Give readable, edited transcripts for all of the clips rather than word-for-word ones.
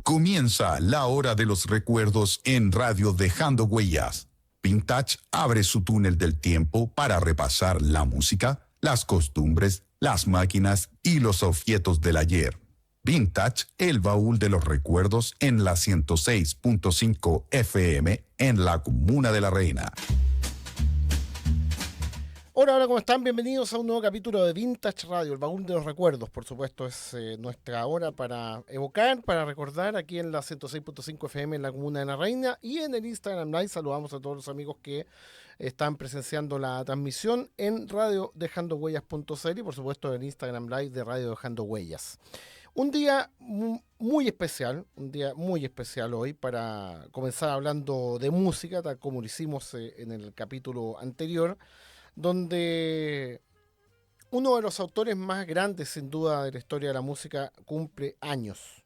Comienza la hora de los recuerdos en Radio Dejando Huellas. Vintage abre su túnel del tiempo para repasar la música, las costumbres, las máquinas y los objetos del ayer. Vintage, el baúl de los recuerdos en la 106.5 FM en la Comuna de La Reina. Hola, ¿cómo están? Bienvenidos a un nuevo capítulo de Vintage Radio, el baúl de los recuerdos. Por supuesto, es nuestra hora para evocar, para recordar aquí en la 106.5 FM en la Comuna de La Reina y en el Instagram Live. Saludamos a todos los amigos que están presenciando la transmisión en radiodejandohuellas.cl y por supuesto en el Instagram Live de Radio Dejando Huellas. Un día muy especial hoy para comenzar hablando de música, tal como lo hicimos en el capítulo anterior, donde uno de los autores más grandes, sin duda, de la historia de la música cumple años.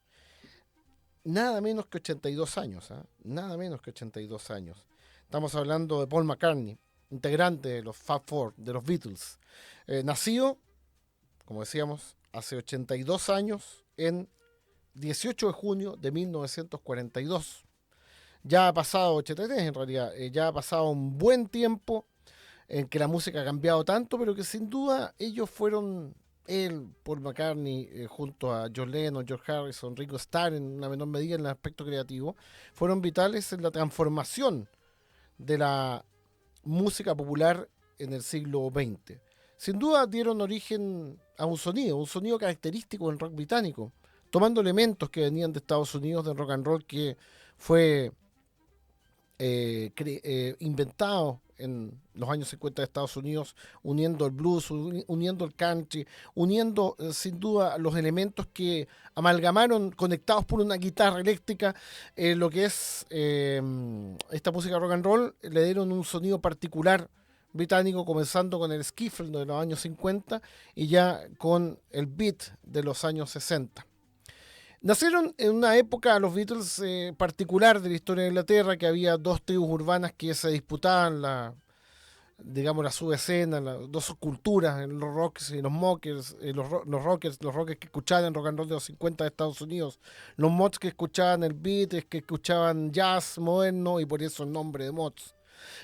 Nada menos que 82 años, ¿eh? Nada menos que 82 años. Estamos hablando de Paul McCartney, integrante de los Fab Four, de los Beatles. Nacido, como decíamos, hace 82 años, en 18 de junio de 1942. Ya ha pasado 83 en realidad, ya ha pasado un buen tiempo en que la música ha cambiado tanto, pero que sin duda ellos fueron, Paul McCartney, junto a John Lennon, George Harrison, Ringo Starr, en una menor medida en el aspecto creativo, fueron vitales en la transformación de la música popular en el siglo XX. Sin duda dieron origen a un sonido característico del rock británico, tomando elementos que venían de Estados Unidos, del rock and roll, que fue inventado en los años 50 de Estados Unidos, uniendo el blues, uniendo el country, uniendo sin duda los elementos que amalgamaron, conectados por una guitarra eléctrica, lo que es esta música rock and roll, le dieron un sonido particular británico, comenzando con el skiffle de los años 50 y ya con el beat de los años 60. Nacieron en una época, los Beatles, particular de la historia de Inglaterra, que había dos tribus urbanas que se disputaban la subescena, las dos subculturas, los rockers y los mockers, los rockers que escuchaban el rock and roll de los 50 de Estados Unidos, los mods que escuchaban el beat, que escuchaban jazz moderno y por eso el nombre de mods,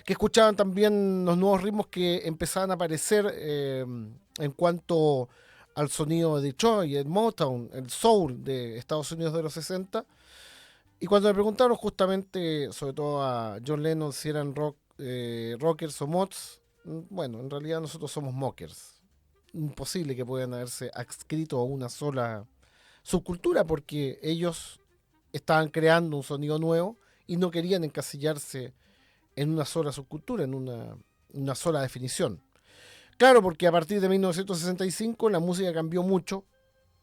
que escuchaban también los nuevos ritmos que empezaban a aparecer en cuanto al sonido de Detroit, el Motown, el soul de Estados Unidos de los 60. Y cuando le preguntaron justamente, sobre todo a John Lennon, si eran rockers o mods, bueno, en realidad nosotros somos mockers. Imposible que puedan haberse adscrito a una sola subcultura, porque ellos estaban creando un sonido nuevo y no querían encasillarse en una sola subcultura, en una sola definición. Claro, porque a partir de 1965 la música cambió mucho,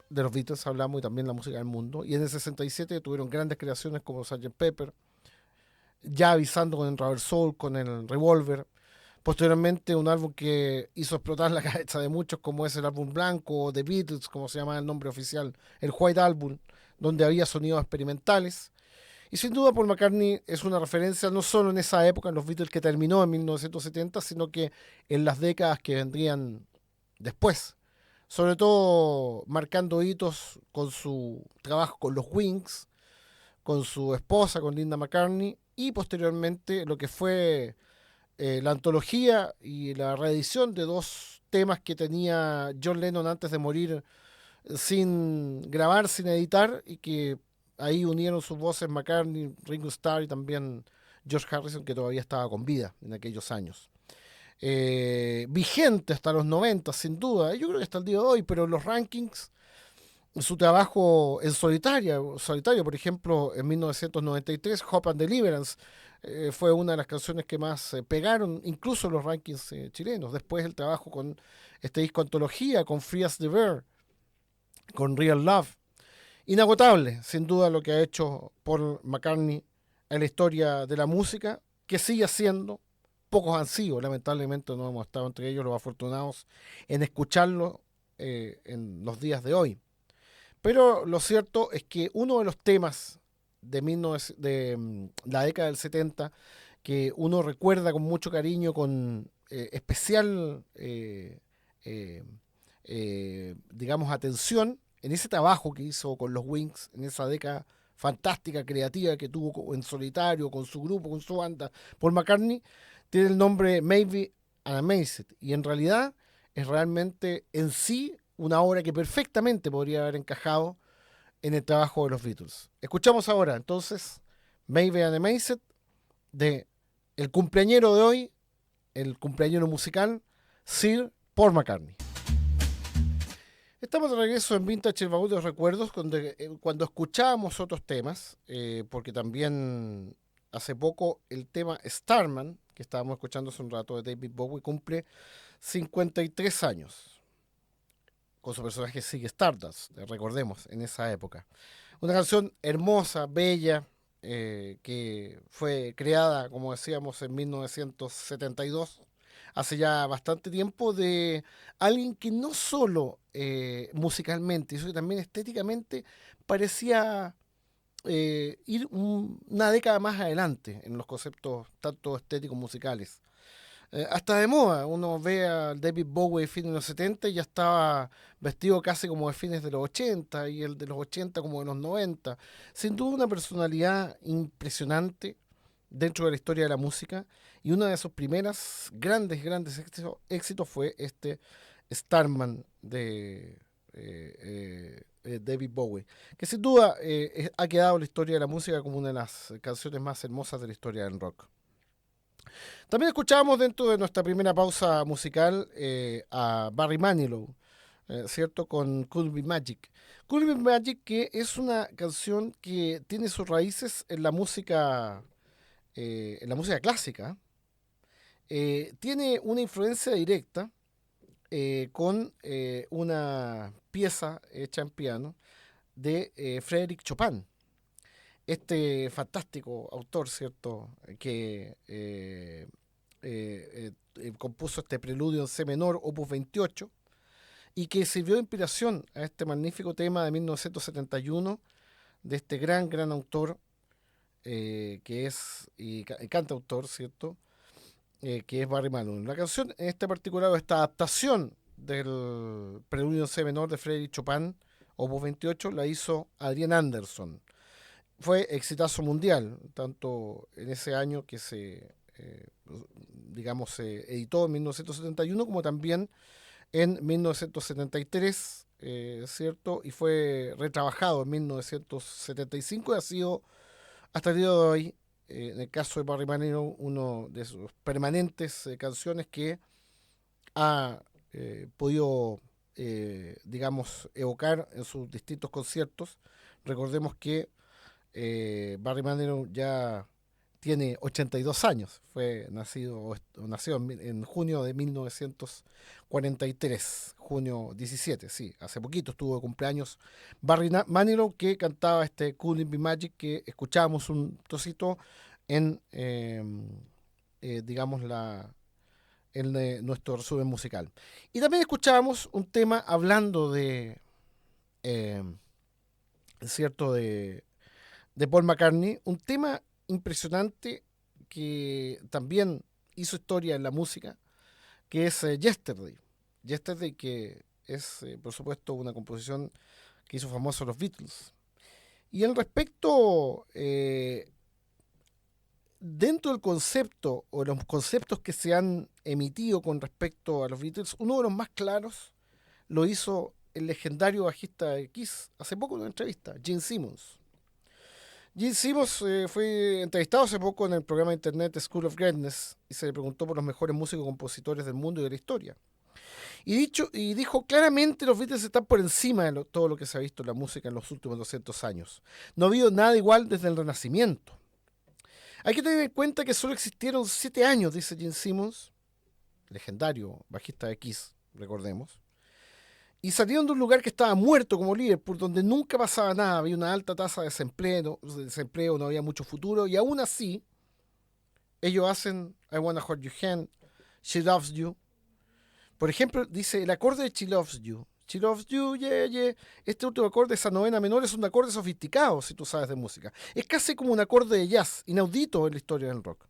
de los Beatles hablamos, y también la música del mundo, y en el 67 tuvieron grandes creaciones como Sgt. Pepper, ya avisando con el Rubber Soul, con el Revolver. Posteriormente un álbum que hizo explotar la cabeza de muchos, como es el álbum blanco, The Beatles, como se llama el nombre oficial, el White Album, donde había sonidos experimentales. Y sin duda Paul McCartney es una referencia no solo en esa época, en los Beatles que terminó en 1970, sino que en las décadas que vendrían después. Sobre todo marcando hitos con su trabajo con los Wings, con su esposa, con Linda McCartney, y posteriormente lo que fue la antología y la reedición de dos temas que tenía John Lennon antes de morir, sin grabar, sin editar, y que ahí unieron sus voces McCartney, Ringo Starr y también George Harrison, que todavía estaba con vida en aquellos años. Vigente hasta los 90, sin duda. Yo creo que hasta el día de hoy, pero los rankings, su trabajo en solitario, por ejemplo, en 1993, Hope and Deliverance, fue una de las canciones que más pegaron, incluso en los rankings chilenos. Después el trabajo con este disco antología, con Free as the Bird, con Real Love. Inagotable, sin duda, lo que ha hecho Paul McCartney en la historia de la música, que sigue haciendo. Pocos han sido, lamentablemente no hemos estado entre ellos los afortunados en escucharlo en los días de hoy. Pero lo cierto es que uno de los temas de la década del 70, que uno recuerda con mucho cariño, con especial, atención, en ese trabajo que hizo con los Wings en esa década fantástica, creativa que tuvo en solitario, con su grupo, con su banda, Paul McCartney, tiene el nombre Maybe and Amazed. Y en realidad es realmente en sí una obra que perfectamente podría haber encajado en el trabajo de los Beatles. Escuchamos ahora entonces Maybe and Amazed de el cumpleañero de hoy, el cumpleañero musical, Sir Paul McCartney. Estamos de regreso en Vintage, el baúl de los recuerdos, cuando escuchábamos otros temas, porque también hace poco el tema Starman, que estábamos escuchando hace un rato de David Bowie, cumple 53 años, con su personaje Ziggy Stardust, recordemos, en esa época. Una canción hermosa, bella, que fue creada, como decíamos, en 1972, hace ya bastante tiempo, de alguien que no solo musicalmente, sino que también estéticamente parecía ir una década más adelante en los conceptos tanto estéticos musicales. Hasta de moda, uno ve a David Bowie de fines de los 70 y ya estaba vestido casi como de fines de los 80 y el de los 80 como de los 90. Sin duda una personalidad impresionante dentro de la historia de la música, y una de sus primeras grandes éxitos fue este Starman de David Bowie, que sin duda ha quedado en la historia de la música como una de las canciones más hermosas de la historia del rock. También escuchábamos dentro de nuestra primera pausa musical a Barry Manilow, ¿cierto? Con Could Be Magic. Could Be Magic, que es una canción que tiene sus raíces en la música clásica. Tiene una influencia directa con una pieza hecha en piano de Frédéric Chopin, este fantástico autor, ¿cierto?, que compuso este preludio en C menor, opus 28, y que sirvió de inspiración a este magnífico tema de 1971 de este gran autor, que es y cantautor, ¿cierto?, que es Barry Manilow. La canción, en este particular, esta adaptación del preludio en C menor de Frédéric Chopin, opus 28, la hizo Adrian Anderson. Fue exitazo mundial, tanto en ese año que se editó en 1971, como también en 1973, ¿cierto? Y fue retrabajado en 1975 y ha sido, hasta el día de hoy, en el caso de Barry Manilow, uno de sus permanentes canciones que ha podido, evocar en sus distintos conciertos. Recordemos que Barry Manilow ya tiene 82 años, nació en junio de 1943, junio 17, sí, hace poquito estuvo de cumpleaños Barry Manilow, que cantaba este Could Be Magic, que escuchábamos un trocito en, nuestro resumen musical. Y también escuchábamos un tema hablando de, ¿cierto?, de Paul McCartney, un tema impresionante que también hizo historia en la música, que es Yesterday. Yesterday, que es, por supuesto, una composición que hizo famosos los Beatles. Y al respecto, dentro del concepto, o los conceptos que se han emitido con respecto a los Beatles, uno de los más claros lo hizo el legendario bajista de Kiss hace poco en una entrevista, Gene Simmons. Gene Simmons fue entrevistado hace poco en el programa de internet School of Greatness y se le preguntó por los mejores músicos y compositores del mundo y de la historia. Y dijo claramente: los Beatles están por encima de todo lo que se ha visto en la música en los últimos 200 años. No ha habido nada igual desde el Renacimiento. Hay que tener en cuenta que solo existieron 7 años, dice Gene Simmons, legendario bajista de Kiss, recordemos, y salieron de un lugar que estaba muerto como Liverpool, donde nunca pasaba nada, había una alta tasa de desempleo, no había mucho futuro, y aún así, ellos hacen I Wanna Hold Your Hand, She Loves You. Por ejemplo, dice el acorde de She Loves You, yeah, yeah. Este último acorde, esa novena menor, es un acorde sofisticado, si tú sabes de música. Es casi como un acorde de jazz, inaudito en la historia del rock.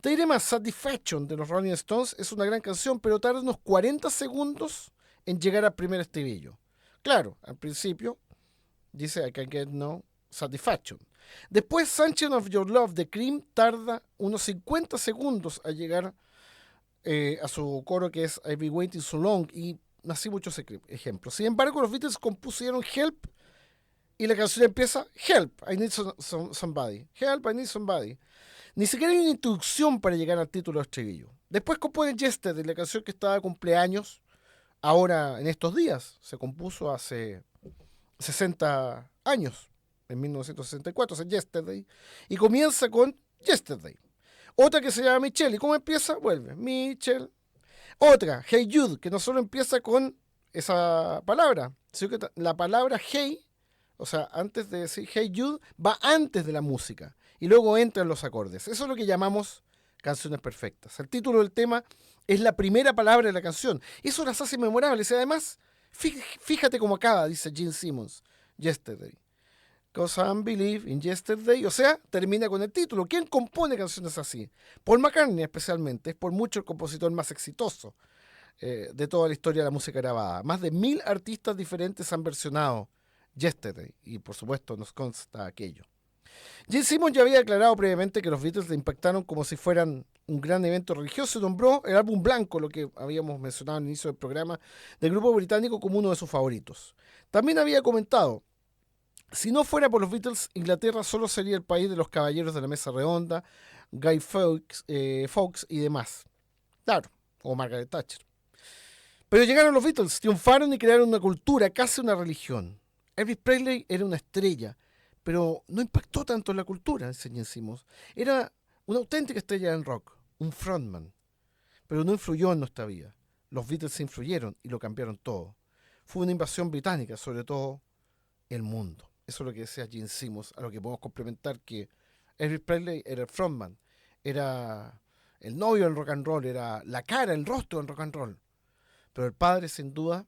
Te diré más, Satisfaction de los Rolling Stones es una gran canción, pero tarda unos 40 segundos en llegar al primer estribillo. Claro, al principio dice I can get no satisfaction. Después, Sunshine of Your Love de Cream tarda unos 50 segundos a llegar a su coro, que es I've Been Waiting So Long, y así muchos ejemplos. Sin embargo, los Beatles compusieron Help y la canción empieza Help, I Need Somebody. Help, I Need Somebody. Ni siquiera hay una introducción para llegar al título del estribillo. Después componen Yesterday, la canción que estaba de cumpleaños ahora en estos días. Se compuso hace 60 años, en 1964, es Yesterday, y comienza con Yesterday. Otra que se llama Michelle, ¿y cómo empieza? Vuelve, Michelle. Otra, Hey Jude, que no solo empieza con esa palabra, sino que la palabra Hey, o sea, antes de decir Hey Jude, va antes de la música, y luego entran los acordes. Eso es lo que llamamos canciones perfectas. El título del tema es la primera palabra de la canción. Eso las hace memorables, y además, fíjate cómo acaba, dice Gene Simmons, Yesterday. Cause I believe in Yesterday. O sea, termina con el título. ¿Quién compone canciones así? Paul McCartney especialmente. Es por mucho el compositor más exitoso de toda la historia de la música grabada. Más de 1000 artistas diferentes han versionado Yesterday. Y por supuesto nos consta aquello. Gene Simmons ya había declarado previamente que los Beatles le impactaron como si fueran un gran evento religioso y nombró el álbum blanco, lo que habíamos mencionado al inicio del programa, del grupo británico como uno de sus favoritos. También había comentado: si no fuera por los Beatles, Inglaterra solo sería el país de los caballeros de la mesa redonda, Guy Fawkes y demás. Claro, o Margaret Thatcher. Pero llegaron los Beatles, triunfaron y crearon una cultura, casi una religión. Elvis Presley era una estrella, pero no impactó tanto en la cultura, decimos. Era una auténtica estrella en rock, un frontman, pero no influyó en nuestra vida. Los Beatles se influyeron y lo cambiaron todo. Fue una invasión británica, sobre todo el mundo. Eso es lo que decía Gene Simmons, a lo que podemos complementar que Elvis Presley era el frontman, era el novio del rock and roll, era la cara, el rostro del rock and roll. Pero el padre, sin duda,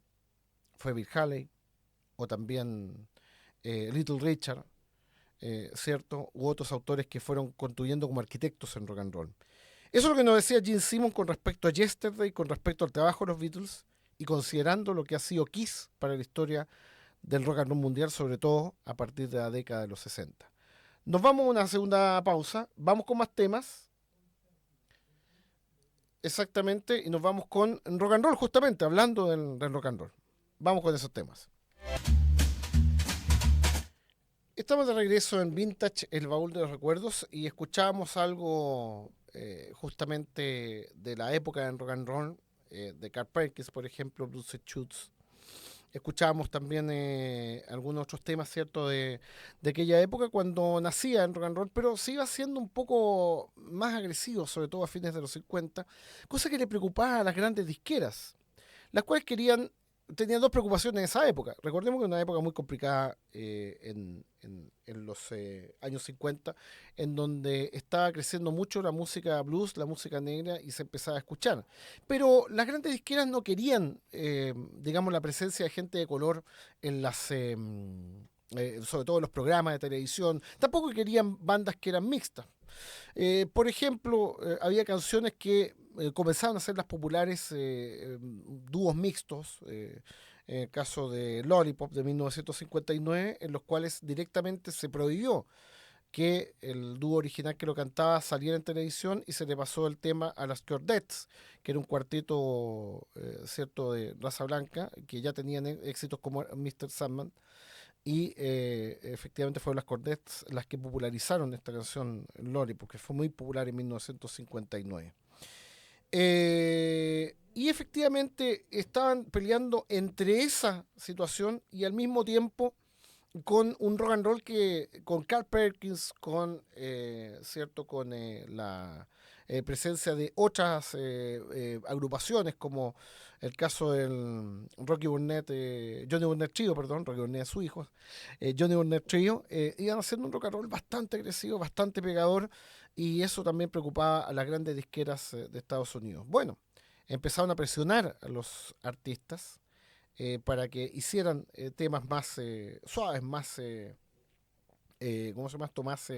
fue Bill Haley, o también Little Richard, ¿cierto? U otros autores que fueron construyendo como arquitectos en rock and roll. Eso es lo que nos decía Gene Simmons con respecto a Yesterday, con respecto al trabajo de los Beatles, y considerando lo que ha sido Kiss para la historia del rock and roll mundial, sobre todo a partir de la década de los 60. Nos vamos a una segunda pausa, vamos con más temas, exactamente, y nos vamos con rock and roll, justamente, hablando del rock and roll. Vamos con esos temas. Estamos de regreso en Vintage, el baúl de los recuerdos, y escuchábamos algo justamente de la época en rock and roll, de Carl Perkins, por ejemplo, Blues and Shoots. Escuchábamos también algunos otros temas, ¿cierto?, de aquella época cuando nacía en rock and roll, pero se iba siendo un poco más agresivo, sobre todo a fines de los 50, cosa que le preocupaba a las grandes disqueras, las cuales tenían dos preocupaciones en esa época. Recordemos que era una época muy complicada en los años 50, en donde estaba creciendo mucho la música blues, la música negra, y se empezaba a escuchar. Pero las grandes disqueras no querían, digamos, la presencia de gente de color en las... sobre todo en los programas de televisión. Tampoco querían bandas que eran mixtas. Por ejemplo, había canciones que comenzaron a ser las populares, dúos mixtos, en el caso de Lollipop de 1959, en los cuales directamente se prohibió que el dúo original que lo cantaba saliera en televisión, y se le pasó el tema a las Chordettes, que era un cuarteto cierto, de raza blanca, que ya tenían éxitos como Mr. Sandman, y efectivamente fueron las Chordettes las que popularizaron esta canción Lollipop, que fue muy popular en 1959. Y efectivamente estaban peleando entre esa situación y al mismo tiempo con un rock and roll que con Carl Perkins, con cierto, con la presencia de otras agrupaciones, como el caso del Johnny Burnett Trio, Rocky Burnett es su hijo, Johnny Burnett Trio, iban haciendo un rock and roll bastante agresivo, bastante pegador, y eso también preocupaba a las grandes disqueras de Estados Unidos. Bueno, empezaron a presionar a los artistas para que hicieran temas más suaves, más ¿cómo se llama esto? Más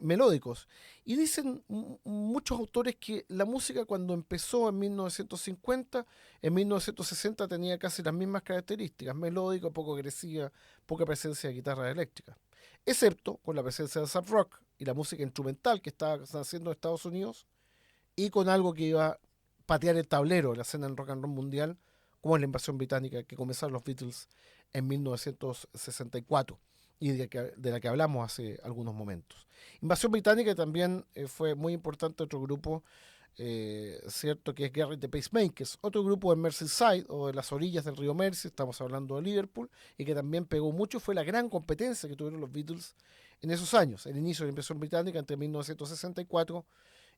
melódicos. Y dicen muchos autores que la música, cuando empezó en 1950, en 1960 tenía casi las mismas características: melódica, poco agresiva, poca presencia de guitarra eléctrica. excepto con la presencia del surf rock y la música instrumental que estaba haciendo en Estados Unidos, y con algo que iba a patear el tablero de la escena del rock and roll mundial, como es la invasión británica que comenzaron los Beatles en 1964 y de la que hablamos hace algunos momentos. Invasión británica también fue muy importante otro grupo, cierto, que es Garrett the Pacemakers, otro grupo de Merseyside o de las orillas del río Mersey, estamos hablando de Liverpool, y que también pegó mucho. Fue la gran competencia que tuvieron los Beatles en esos años, el inicio de la invasión británica entre 1964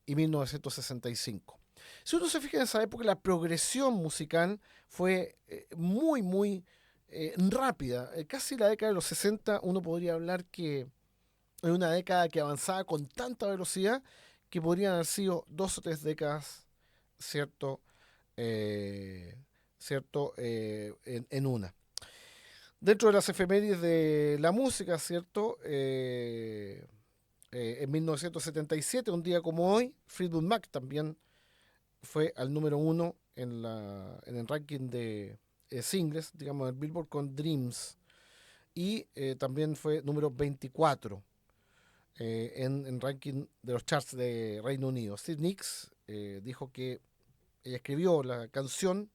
y 1965. Si uno se fija en esa época, la progresión musical fue muy rápida. Casi la década de los 60 uno podría hablar que es una década que avanzaba con tanta velocidad que podrían haber sido 2 o 3 décadas, ¿cierto? En una. Dentro de las efemérides de la música, ¿cierto? En 1977, un día como hoy, Fleetwood Mac también fue al número 1 en el ranking de singles, digamos, del Billboard con Dreams. Y también fue número 24 en ranking de los charts de Reino Unido. Steve Nicks dijo que ella escribió la canción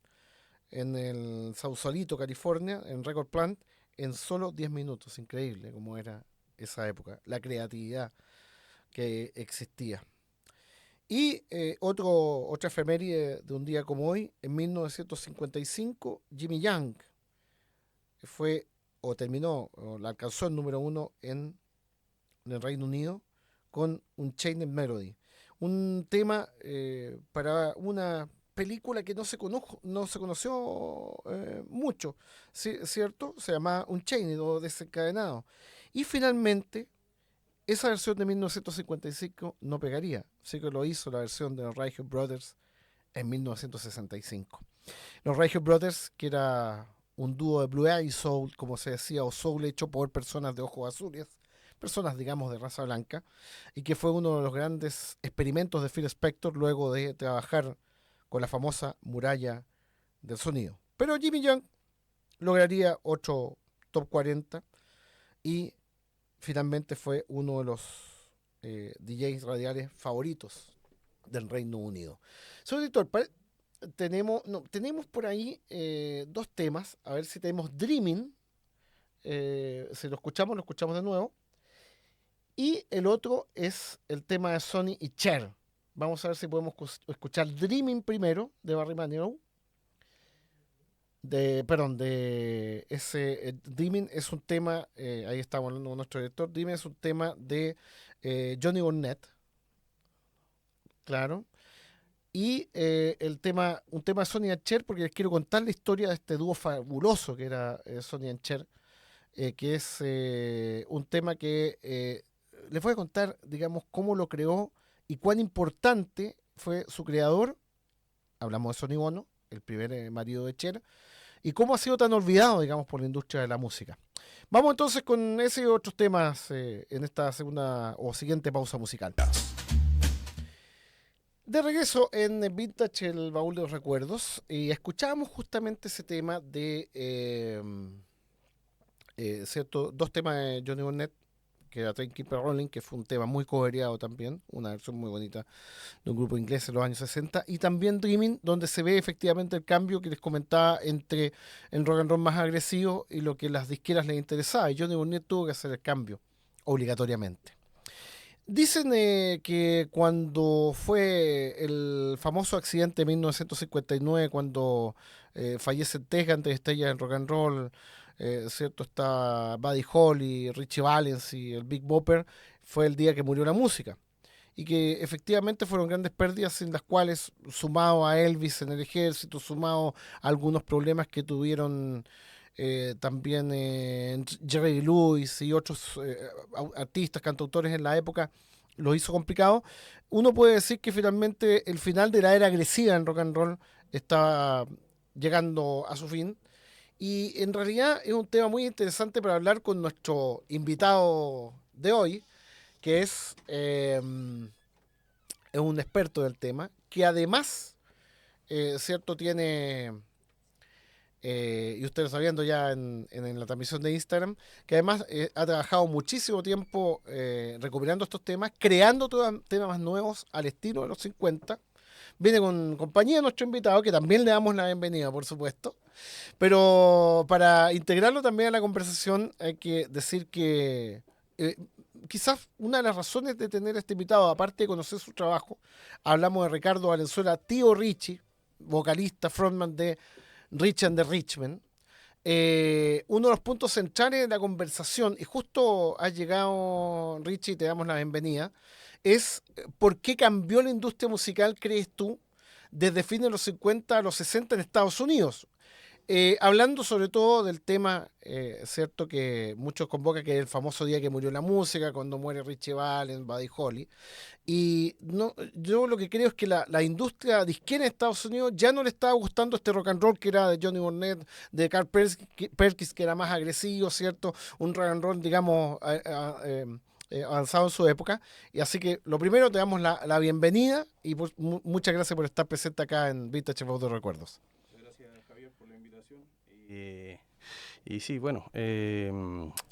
en el Sausalito, California, en Record Plant, en solo 10 minutos. Increíble cómo era esa época, la creatividad que existía. Y otra efeméride de un día como hoy, en 1955, Jimmy Young fue o la alcanzó el número 1 en el Reino Unido con Unchained Melody. Un tema para una película que no se conoció mucho, ¿cierto? Se llamaba Unchained o Desencadenado. Y finalmente, esa versión de 1955 no pegaría, sí que lo hizo la versión de los Righteous Brothers en 1965. Los Righteous Brothers, que era un dúo de Blue Eye Soul, como se decía, o soul hecho por personas de ojos azules, personas, digamos, de raza blanca, y que fue uno de los grandes experimentos de Phil Spector luego de trabajar con la famosa muralla del sonido. Pero Jimmy Young lograría 8 top 40 y finalmente fue uno de los DJs radiales favoritos del Reino Unido. Señor editor, tenemos por ahí 2 temas. A ver si tenemos Dreaming. Si lo escuchamos de nuevo. Y el otro es el tema de Sonny y Cher. Vamos a ver si podemos escuchar Dreaming primero, de Barry Manilow. De ese Dreaming es un tema, ahí estamos hablando con nuestro director. Dreaming es un tema de Johnny Burnett, claro. Y un tema de Sonny and Cher, porque les quiero contar la historia de este dúo fabuloso que era Sonny and Cher, que es un tema que les voy a contar, digamos, cómo lo creó y cuán importante fue su creador. Hablamos de Sonny Bono, el primer marido de Cher, y cómo ha sido tan olvidado, digamos, por la industria de la música. Vamos entonces con ese y otros temas en esta segunda o siguiente pausa musical. De regreso en Vintage, el baúl de los recuerdos, y escuchábamos justamente ese tema de, ¿cierto? 2 temas de Johnny Burnett, que era Train Keeper Rolling, que fue un tema muy cobereado también, una versión muy bonita de un grupo inglés en los años 60, y también Dreaming, donde se ve efectivamente el cambio que les comentaba entre el rock and roll más agresivo y lo que las disqueras les interesaba, y Johnny Burnett tuvo que hacer el cambio obligatoriamente. Dicen que cuando fue el famoso accidente de 1959, cuando fallecen 3 grandes estrellas en rock and roll, ¿cierto? Está Buddy Holly, Richie Valens y el Big Bopper, fue el día que murió la música. Y que efectivamente fueron grandes pérdidas en las cuales, sumado a Elvis en el ejército, sumado a algunos problemas que tuvieron también Jerry Lewis y otros artistas, cantautores en la época, lo hizo complicado. Uno puede decir que finalmente el final de la era agresiva en rock and roll está llegando a su fin. Y en realidad es un tema muy interesante para hablar con nuestro invitado de hoy, que es un experto del tema, que además, ¿cierto? Tiene y ustedes sabiendo ya en la transmisión de Instagram, que además ha trabajado muchísimo tiempo recuperando estos temas, creando temas nuevos al estilo de los 50. Viene con compañía de nuestro invitado, que también le damos la bienvenida, por supuesto. Pero para integrarlo también a la conversación, hay que decir que quizás una de las razones de tener a este invitado, aparte de conocer su trabajo, hablamos de Ricardo Valenzuela, tío Richie, vocalista, frontman de Rich and the Richmen. Uno de los puntos centrales de la conversación, y justo has llegado, Richie, te damos la bienvenida, es por qué cambió la industria musical, crees tú, desde fines de los 50 a los 60 en Estados Unidos. Hablando sobre todo del tema, cierto, que muchos convocan, que es el famoso día que murió la música, cuando muere Richie Valens, Buddy Holly. Y no, yo lo que creo es que la industria disquera en Estados Unidos ya no le estaba gustando este rock and roll que era de Johnny Burnett, de Carl Perkins, que era más agresivo, cierto, un rock and roll, digamos, avanzado en su época. Y así que lo primero, te damos la bienvenida y muchas gracias por estar presente acá en Vintage Voz de Recuerdos. Y sí, bueno,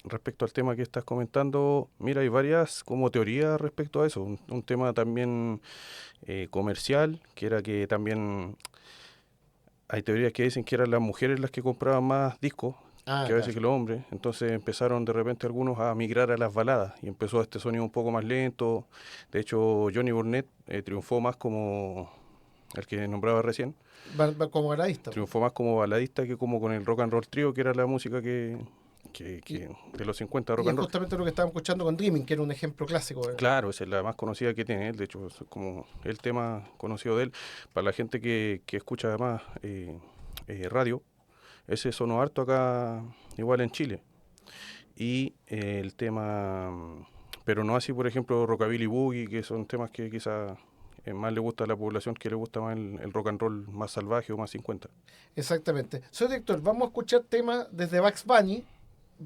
respecto al tema que estás comentando, mira, hay varias como teorías respecto a eso. Un tema también comercial, que era que también hay teorías que dicen que eran las mujeres las que compraban más discos que a veces que los hombres. Entonces empezaron de repente algunos a migrar a las baladas y empezó este sonido un poco más lento. De hecho, Johnny Burnett triunfó más como el que nombraba recién. Como baladista. Triunfó más como baladista que como con el rock and roll trio, que era la música que de los 50 rock and roll. Justamente lo que estábamos escuchando con Dreaming, que era un ejemplo clásico. Claro, esa es la más conocida que tiene él. De hecho, es como el tema conocido de él. Para la gente que escucha además radio, ese sonó harto acá, igual en Chile. Y el tema, pero no así, por ejemplo, Rockabilly Boogie, que son temas que quizás más le gusta a la población, que le gusta más el rock and roll más salvaje o más 50. Exactamente. Soy director, vamos a escuchar temas desde Bugs Bunny,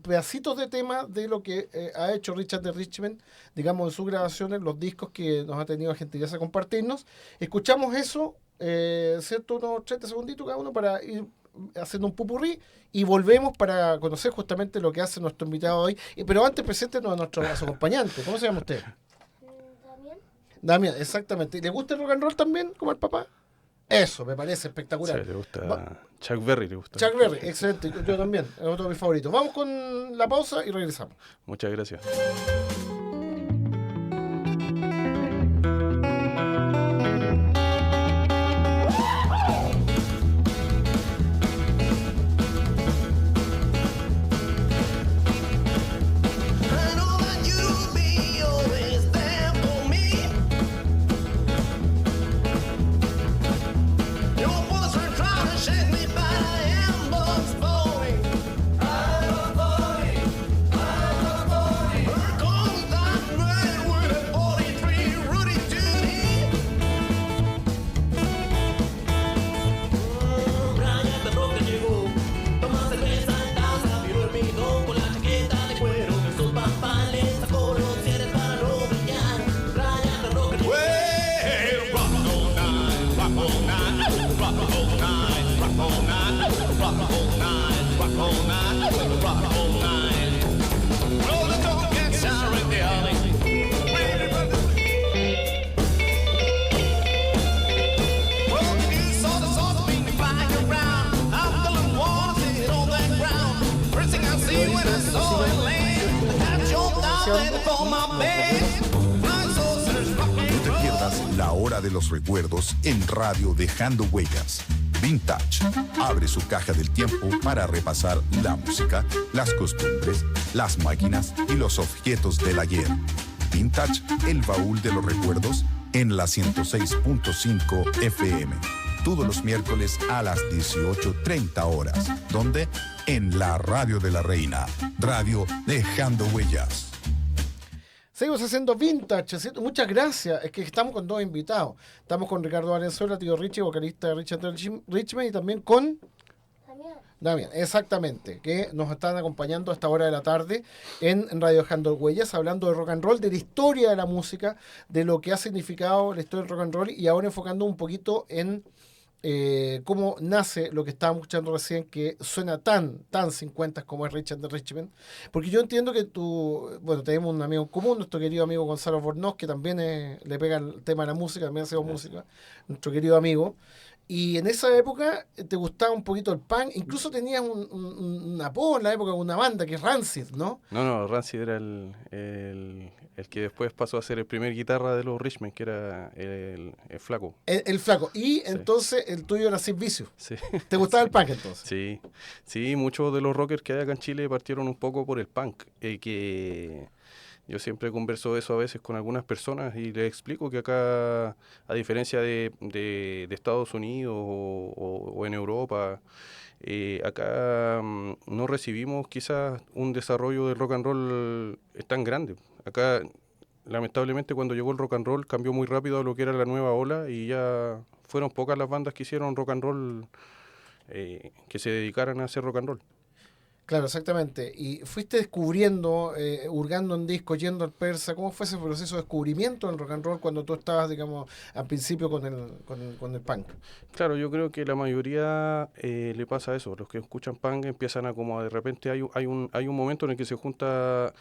pedacitos de temas de lo que ha hecho Richard de Richmond, digamos, en sus grabaciones, los discos que nos ha tenido la gentileza de compartirnos. Escuchamos eso, ¿cierto? Unos 30 segunditos cada uno para ir haciendo un pupurrí y volvemos para conocer justamente lo que hace nuestro invitado hoy. Pero antes, preséntenos a su acompañante. ¿Cómo se llama usted? Damián, exactamente. ¿Le gusta el rock and roll también, como al papá? Eso, me parece espectacular. Sí, le gusta Chuck Berry. Le gusta. Chuck Berry, excelente. Yo también, es otro de mis favoritos. Vamos con la pausa y regresamos. Muchas gracias. No te pierdas La Hora de los Recuerdos en Radio Dejando Huellas. Vintage abre su caja del tiempo para repasar la música, las costumbres, las máquinas y los objetos del ayer. Vintage, el baúl de los recuerdos, en la 106.5 FM. Todos los miércoles a las 18:30 horas. ¿Dónde? En la Radio de la Reina. Radio Dejando Huellas. Seguimos haciendo Vintage. Muchas gracias. Es que estamos con dos invitados. Estamos con Ricardo Valenzuela, tío Richie, vocalista de Richard Richmond, y también con Damián, exactamente, que nos están acompañando a esta hora de la tarde en Radio Dejando Huellas, hablando de rock and roll, de la historia de la música, de lo que ha significado la historia del rock and roll, y ahora enfocando un poquito en cómo nace lo que estábamos escuchando recién, que suena tan 50 como es Richard de Richmond, porque yo entiendo que bueno, tenemos un amigo en común, nuestro querido amigo Gonzalo Bornoz, que también le pega el tema de la música, también hace música, nuestro querido amigo. Y en esa época te gustaba un poquito el punk, incluso tenías un apodo en la época de una banda que es Rancid, ¿no? No, Rancid era el que después pasó a ser el primer guitarra de los Richmond, que era el Flaco. El Flaco. Y Sí. entonces el tuyo era Sid Vicious. Sí. ¿Te gustaba el punk entonces? Sí, muchos de los rockers que hay acá en Chile partieron un poco por el punk, que yo siempre converso eso a veces con algunas personas y les explico que acá, a diferencia de Estados Unidos o en Europa, acá no recibimos quizás un desarrollo del rock and roll tan grande. Acá, lamentablemente, cuando llegó el rock and roll cambió muy rápido a lo que era la nueva ola y ya fueron pocas las bandas que hicieron rock and roll, que se dedicaran a hacer rock and roll. Claro, exactamente. Y fuiste descubriendo, hurgando en discos, yendo al persa. ¿Cómo fue ese proceso de descubrimiento del rock and roll cuando tú estabas, digamos, al principio con el punk? Claro, yo creo que la mayoría le pasa eso. Los que escuchan punk empiezan a como de repente hay un momento en el que se junta,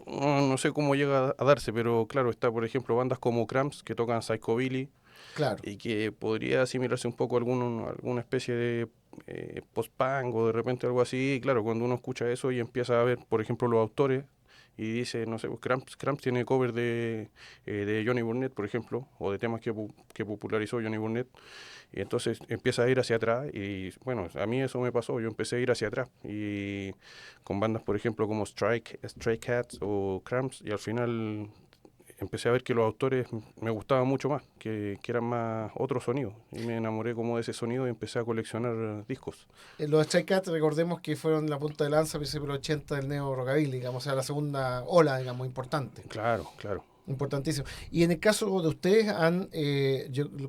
no sé cómo llega a darse, pero claro, está por ejemplo bandas como Cramps que tocan Psychobilly Claro. y que podría asimilarse un poco a alguna especie de post-punk o de repente algo así. Y claro, cuando uno escucha eso y empieza a ver, por ejemplo, los autores y dice, no sé, pues Cramps tiene cover de Johnny Burnett, por ejemplo, o de temas que popularizó Johnny Burnett. Y entonces empieza a ir hacia atrás y bueno, a mí eso me pasó, yo empecé a ir hacia atrás y con bandas, por ejemplo, como Stray Cats o Cramps y al final empecé a ver que los autores me gustaban mucho más, que eran más otro sonido y me enamoré como de ese sonido y empecé a coleccionar discos. Los Stray Cats, recordemos que fueron la punta de lanza a principios de los 80 del neo rockabilly, digamos, o sea, la segunda ola, digamos, importante. Claro. Importantísimo. Y en el caso de ustedes,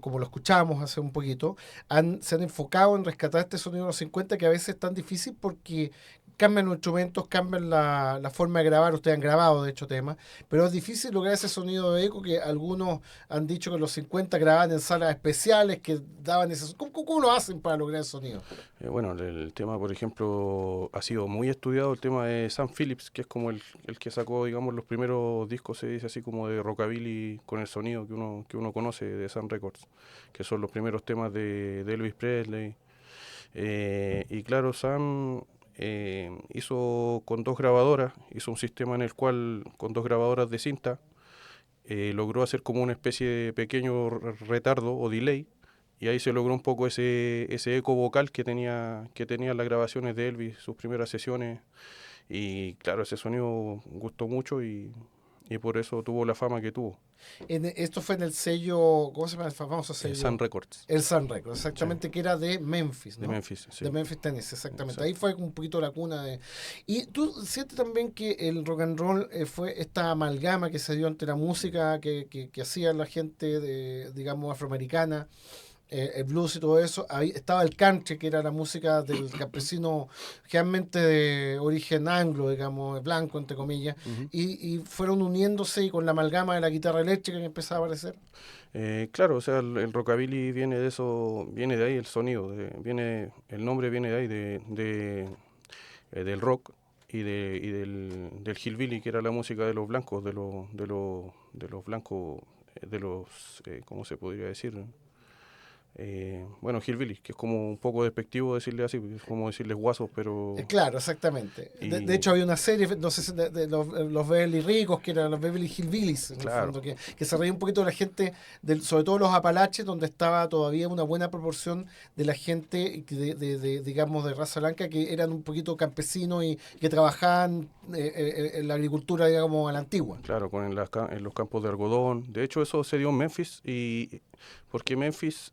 como lo escuchábamos hace un poquito, se han enfocado en rescatar este sonido de los 50 que a veces es tan difícil porque cambian los instrumentos, cambian la forma de grabar. Ustedes han grabado, de hecho, temas, pero es difícil lograr ese sonido de eco que algunos han dicho que los 50 grababan en salas especiales que daban ese. ¿Cómo lo hacen para lograr el sonido? Bueno, el tema, por ejemplo, ha sido muy estudiado, el tema de Sam Phillips, que es como el que sacó, digamos, los primeros discos, se dice así, como de rockabilly con el sonido que uno conoce de Sun Records, que son los primeros temas de Elvis Presley. Y claro, Sam hizo con dos grabadoras, hizo un sistema en el cual, con dos grabadoras de cinta, logró hacer como una especie de pequeño retardo o delay, y ahí se logró un poco ese eco vocal que tenía las grabaciones de Elvis, sus primeras sesiones, y claro, ese sonido gustó mucho y por eso tuvo la fama que tuvo. Esto fue en el sello, ¿cómo se llama el famoso sello? Sun Records. El Sun Records, exactamente, sí. Que era de Memphis, ¿no? De Memphis, sí. De Memphis, Tennessee, exactamente. Exacto. Ahí fue un poquito la cuna de... Y tú sientes también que el rock and roll fue esta amalgama que se dio entre la música que hacía la gente, digamos, afroamericana, el blues y todo eso. Ahí estaba el country, que era la música del campesino generalmente de origen anglo, digamos, blanco, entre comillas, y fueron uniéndose y con la amalgama de la guitarra eléctrica que empezaba a aparecer. Claro, o sea, el rockabilly viene de eso, viene de ahí el sonido, el nombre viene de ahí, del rock y del hillbilly, que era la música de los blancos, de los blancos, ¿cómo se podría decir? Bueno, hillbilly, que es como un poco despectivo decirle así, es como decirles guasos, pero... Claro, exactamente. De hecho, había una serie, no sé si de los Beverly Ricos, que eran los Beverly Hillbillies, en el fondo, que se reía un poquito de la gente, sobre todo los Apalaches, donde estaba todavía una buena proporción de la gente, digamos, de raza blanca, que eran un poquito campesinos y que trabajaban en la agricultura, digamos, a la antigua. Claro, en los campos de algodón. De hecho, eso se dio en Memphis, porque Memphis...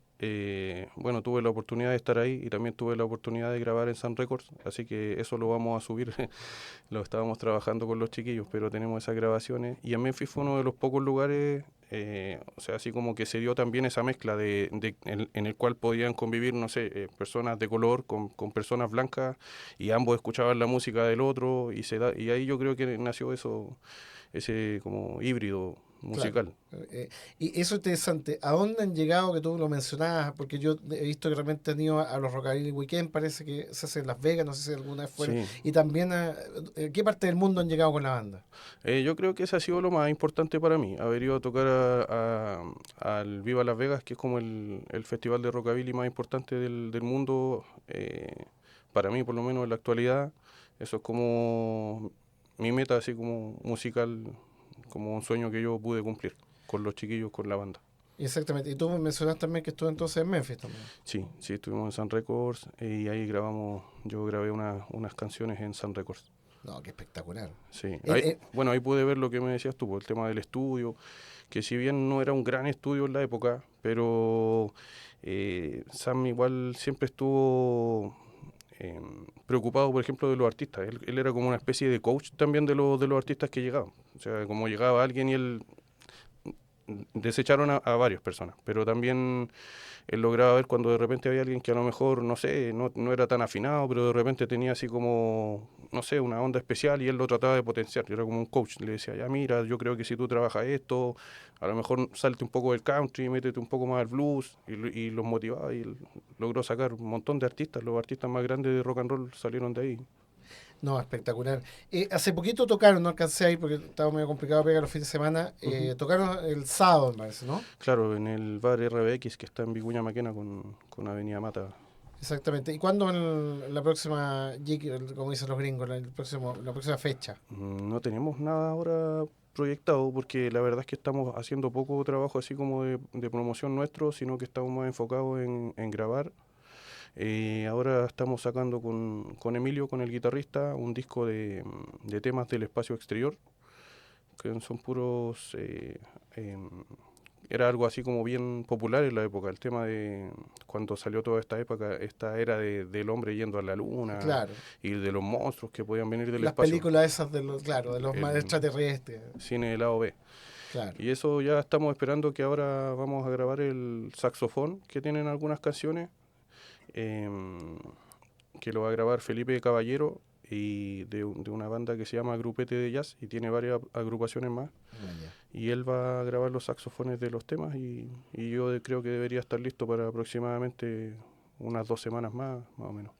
bueno, tuve la oportunidad de estar ahí y también tuve la oportunidad de grabar en Sun Records, así que eso lo vamos a subir. Lo estábamos trabajando con los chiquillos, pero tenemos esas grabaciones. Y en Memphis fue uno de los pocos lugares, o sea, así como que se dio también esa mezcla en el cual podían convivir, no sé, personas de color con personas blancas y ambos escuchaban la música del otro y ahí yo creo que nació ese como híbrido musical. Y eso es interesante. ¿A dónde han llegado, que tú lo mencionabas? Porque yo he visto que realmente han ido a los Rockabilly Weekend, parece que se hace en Las Vegas, no sé si alguna vez fueron. Sí. Y también, ¿qué parte del mundo han llegado con la banda? Yo creo que ese ha sido lo más importante para mí, haber ido a tocar al Viva Las Vegas, que es como el festival de rockabilly más importante del mundo, para mí por lo menos en la actualidad. Eso es como mi meta, así como musical, como un sueño que yo pude cumplir con los chiquillos, con la banda. Exactamente. Y tú mencionaste también que estuvo entonces en Memphis también. Sí, estuvimos en Sun Records y ahí yo grabé unas canciones en Sun Records. No, qué espectacular. Sí, ahí pude ver lo que me decías tú, el tema del estudio, que si bien no era un gran estudio en la época, pero Sam igual siempre estuvo preocupado, por ejemplo, de los artistas. Él era como una especie de coach también de los artistas que llegaban. O sea, como llegaba alguien y él desecharon a varias personas, pero también él lograba ver cuando de repente había alguien que a lo mejor, no sé, no era tan afinado, pero de repente tenía así como, no sé, una onda especial y él lo trataba de potenciar. Yo era como un coach, le decía, ya mira, yo creo que si tú trabajas esto, a lo mejor salte un poco del country, métete un poco más al blues, y los motivaba y él logró sacar un montón de artistas. Los artistas más grandes de rock and roll salieron de ahí. No, espectacular. Hace poquito tocaron, no alcancé a ir porque estaba medio complicado pegar los fines de semana. Tocaron el sábado, me parece, ¿no? Claro, en el bar RBX que está en Vicuña Maquena con Avenida Mata. Exactamente. ¿Y cuándo la próxima gig, como dicen los gringos, la próxima fecha? No tenemos nada ahora proyectado porque la verdad es que estamos haciendo poco trabajo así como de promoción nuestro, sino que estamos más enfocados en grabar. Ahora estamos sacando con Emilio, con el guitarrista, un disco de temas del espacio exterior, que son puros... era algo así como bien popular en la época, el tema de cuando salió toda esta época, esta era del hombre yendo a la luna, Claro. y de los monstruos que podían venir del Las espacio. películas esas de los más extraterrestres. Cine del lado B. Claro. Y eso ya estamos esperando, que ahora vamos a grabar el saxofón que tienen algunas canciones, que lo va a grabar Felipe Caballero, y de una banda que se llama Grupete de Jazz, y tiene varias agrupaciones más. Y él va a grabar los saxofones de los temas, y yo creo que debería estar listo para aproximadamente unas 2 semanas más o menos.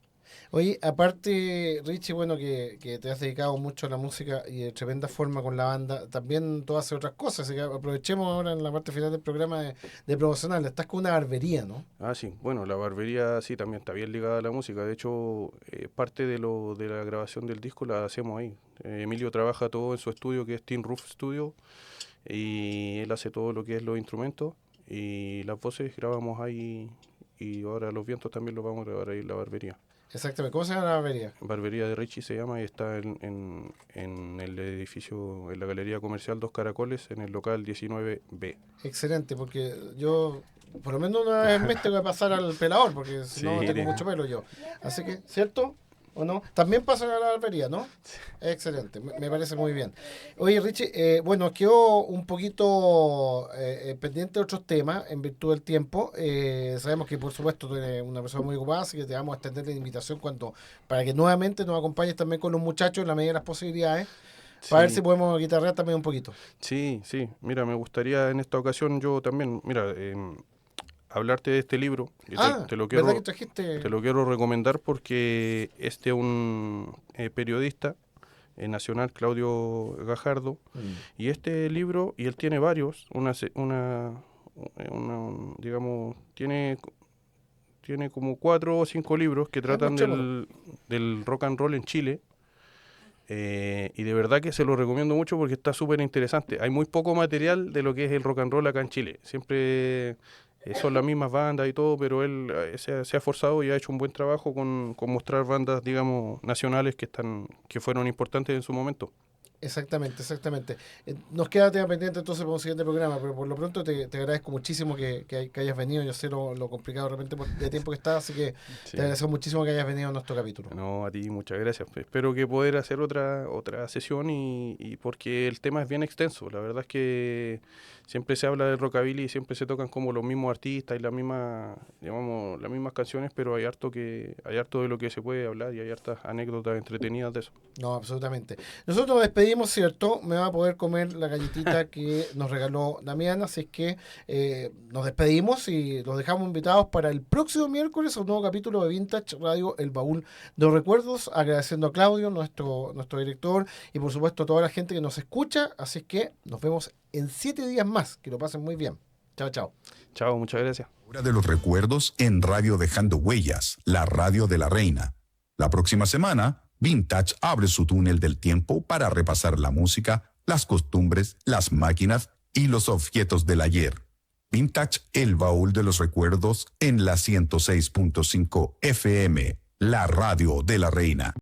Oye, aparte, Richie, bueno, que te has dedicado mucho a la música y de tremenda forma con la banda, también tú haces otras cosas, así que aprovechemos ahora en la parte final del programa de promocional. Estás con una barbería, ¿no? Ah, sí, bueno, la barbería sí también está bien ligada a la música. De hecho, parte de la grabación del disco la hacemos ahí. Emilio trabaja todo en su estudio, que es Tin Roof Studio, y él hace todo lo que es los instrumentos, y las voces grabamos ahí, y ahora los vientos también los vamos a grabar ahí en la barbería. Exactamente. ¿Cómo se llama la barbería? Barbería de Richie se llama, y está en el edificio, en la Galería Comercial Dos Caracoles, en el local 19B. Excelente, porque yo por lo menos una vez al mes tengo que pasar al pelador, porque si no tengo mucho pelo yo. Así que, ¿cierto? ¿O no? También pasan a la barbería, ¿no? Excelente, me parece muy bien. Oye, Richie, bueno, quedó un poquito pendiente de otros temas en virtud del tiempo. Sabemos que, por supuesto, tú eres una persona muy ocupada, así que te vamos a extender la invitación para que nuevamente nos acompañes también con los muchachos en la medida de las posibilidades, para ver si podemos guitarrear también un poquito. Sí, mira, me gustaría en esta ocasión yo también, mira, hablarte de este libro. Te lo quiero, ¿verdad que trajiste? te lo quiero recomendar porque un periodista nacional, Claudio Gajardo, y este libro, y él tiene varios, digamos, tiene como 4 o 5 libros que tratan del rock and roll en Chile. Y de verdad que se lo recomiendo mucho porque está súper interesante. Hay muy poco material de lo que es el rock and roll acá en Chile. Siempre son las mismas bandas y todo, pero él se ha esforzado y ha hecho un buen trabajo con mostrar bandas, digamos, nacionales que fueron importantes en su momento. Exactamente. Nos queda tema pendiente entonces para un siguiente programa, pero por lo pronto te agradezco muchísimo que hayas venido. Yo sé lo complicado de repente de tiempo que estás, así que te agradezco muchísimo que hayas venido a nuestro capítulo. No, a ti muchas gracias. Espero que poder hacer otra sesión, y porque el tema es bien extenso. La verdad es que siempre se habla del rockabilly y siempre se tocan como los mismos artistas y las mismas canciones, pero hay harto de lo que se puede hablar, y hay hartas anécdotas entretenidas de eso. No, absolutamente. Nosotros nos despedimos despedimos, ¿cierto? Me va a poder comer la galletita que nos regaló Damián, así es que nos despedimos y los dejamos invitados para el próximo miércoles a un nuevo capítulo de Vintage Radio, El Baúl de los Recuerdos, agradeciendo a Claudio, nuestro director, y por supuesto a toda la gente que nos escucha, así es que nos vemos en 7 días más, que lo pasen muy bien. Chao, chao. Chao, muchas gracias. Hora de los recuerdos en Radio Dejando Huellas, la radio de la reina. La próxima semana, Vintage abre su túnel del tiempo para repasar la música, las costumbres, las máquinas y los objetos del ayer. Vintage, el baúl de los recuerdos en la 106.5 FM, la radio de la reina.